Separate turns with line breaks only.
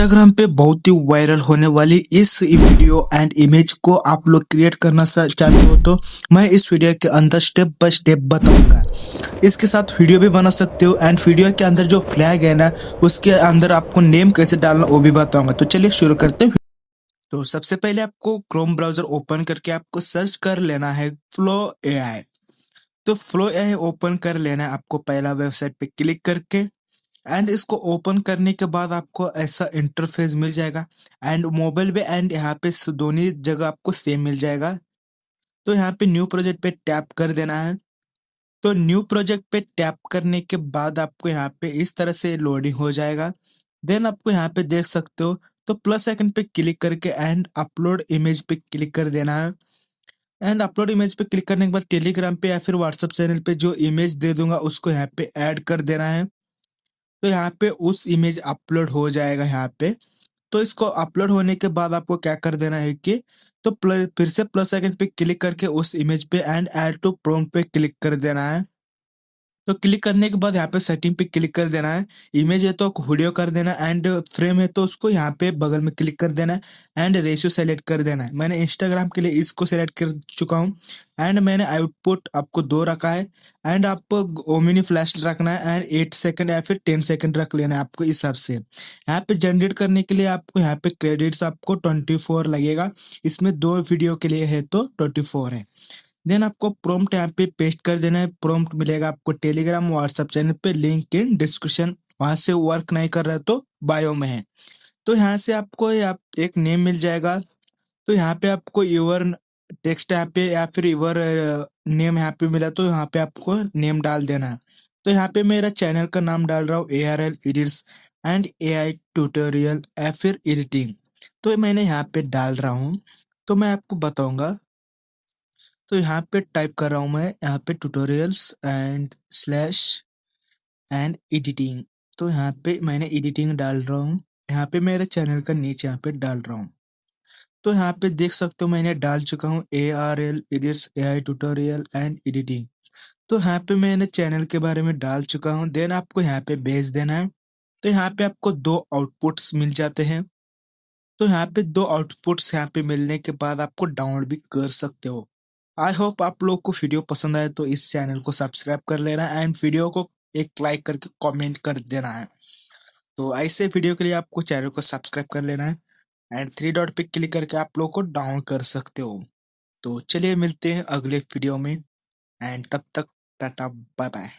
Instagram पे बहुत ही viral होने वाली इस वीडियो एंड इमेज को आप लोग क्रिएट करना चाहते हो तो मैं इस वीडियो के अंदर स्टेप बाय स्टेप बताऊंगा। इसके साथ वीडियो भी बना सकते हो एंड वीडियो के अंदर जो फ्लैग है ना उसके अंदर आपको नेम कैसे डालना वो भी बताऊंगा। तो चलिए शुरू करते हैं। तो सबसे पहले आपको क्रोम ब्राउजर ओपन करके आपको सर्च कर लेना है फ्लो एआई। तो फ्लो एआई ओपन कर लेना है आपको पहला वेबसाइट पे क्लिक करके एंड इसको ओपन करने के बाद आपको ऐसा इंटरफेस मिल जाएगा एंड मोबाइल पे एंड यहाँ पे दोनों जगह आपको सेम मिल जाएगा। तो यहाँ पे न्यू प्रोजेक्ट पे टैप कर देना है। तो न्यू प्रोजेक्ट पे टैप करने के बाद आपको यहाँ पे इस तरह से लोडिंग हो जाएगा। देन आपको यहाँ पे देख सकते हो तो प्लस आइकन पे क्लिक करके एंड अपलोड इमेज पे क्लिक कर देना है। एंड अपलोड इमेज पे क्लिक करने के बाद टेलीग्राम पे या फिर व्हाट्सएप चैनल पे जो इमेज दे दूंगा उसको यहाँ पे ऐड कर देना है। तो यहाँ पे उस इमेज अपलोड हो जाएगा यहाँ पे। तो इसको अपलोड होने के बाद आपको क्या कर देना है कि तो फिर से प्लस आइकन पे क्लिक करके उस इमेज पे एंड ऐड टू प्रॉम्प्ट पे क्लिक कर देना है। तो क्लिक करने के बाद यहाँ पे सेटिंग पे क्लिक कर देना है। इमेज है तो वीडियो कर देना एंड फ्रेम है तो उसको यहाँ पे बगल में क्लिक कर देना है एंड रेशियो सेलेक्ट कर देना है। मैंने इंस्टाग्राम के लिए इसको सेलेक्ट कर चुका हूँ एंड मैंने आउटपुट आपको 2 रखा है एंड आपको ओमिनी फ्लैश रखना है एंड 8 सेकंड या फिर 10 सेकंड रख लेना है आपको इस हिसाब से। यहाँ पे जनरेट करने के लिए आपको यहाँ पे क्रेडिट्स आपको 24 लगेगा। इसमें 2 वीडियो के लिए है तो 24 है। देन आपको प्रॉम्प्ट यहाँ पे पेस्ट कर देना है। प्रॉम्प्ट मिलेगा आपको टेलीग्राम व्हाट्सएप चैनल पे, लिंक इन डिस्क्रिप्शन। वहां से वर्क नहीं कर रहा है तो बायो में है। तो यहाँ से आपको एक नेम मिल जाएगा। तो यहाँ पे आपको यूर टेक्स्ट यहाँ पे या फिर यूर नेम यहाँ पे मिला तो यहाँ पे आपको नेम डाल देना है। तो यहाँ पे मेरा चैनल का नाम डाल रहा हूँ ARL edits and AI tutorial या फिर एडिटिंग। तो मैंने यहाँ पे डाल रहा हूँ। तो मैं आपको बताऊंगा। तो यहाँ पे टाइप कर रहा हूँ मैं यहाँ पे tutorials and slash and editing. तो यहाँ पे मैंने एडिटिंग डाल रहा हूँ। यहाँ पे मेरे चैनल का नीचे यहाँ पे डाल रहा हूँ। तो यहाँ पे देख सकते हो मैंने डाल चुका हूँ ARL edits AI tutorial and editing. तो यहाँ पे मैंने चैनल के बारे में डाल चुका हूँ। देन आपको यहाँ पे भेज देना है। तो यहाँ पे आपको 2 आउटपुट्स मिल जाते हैं। तो यहाँ पे 2 आउटपुट्स यहाँ पे मिलने के बाद आपको डाउनलोड भी कर सकते हो। आई होप आप लोग को वीडियो पसंद आए तो इस चैनल को सब्सक्राइब कर लेना एंड वीडियो को एक लाइक करके कमेंट कर देना है। तो ऐसे वीडियो के लिए आपको चैनल को सब्सक्राइब कर लेना है एंड 3 डॉट पे क्लिक करके आप लोग को डाउन कर सकते हो। तो चलिए मिलते हैं अगले वीडियो में एंड तब तक टाटा बाय बाय।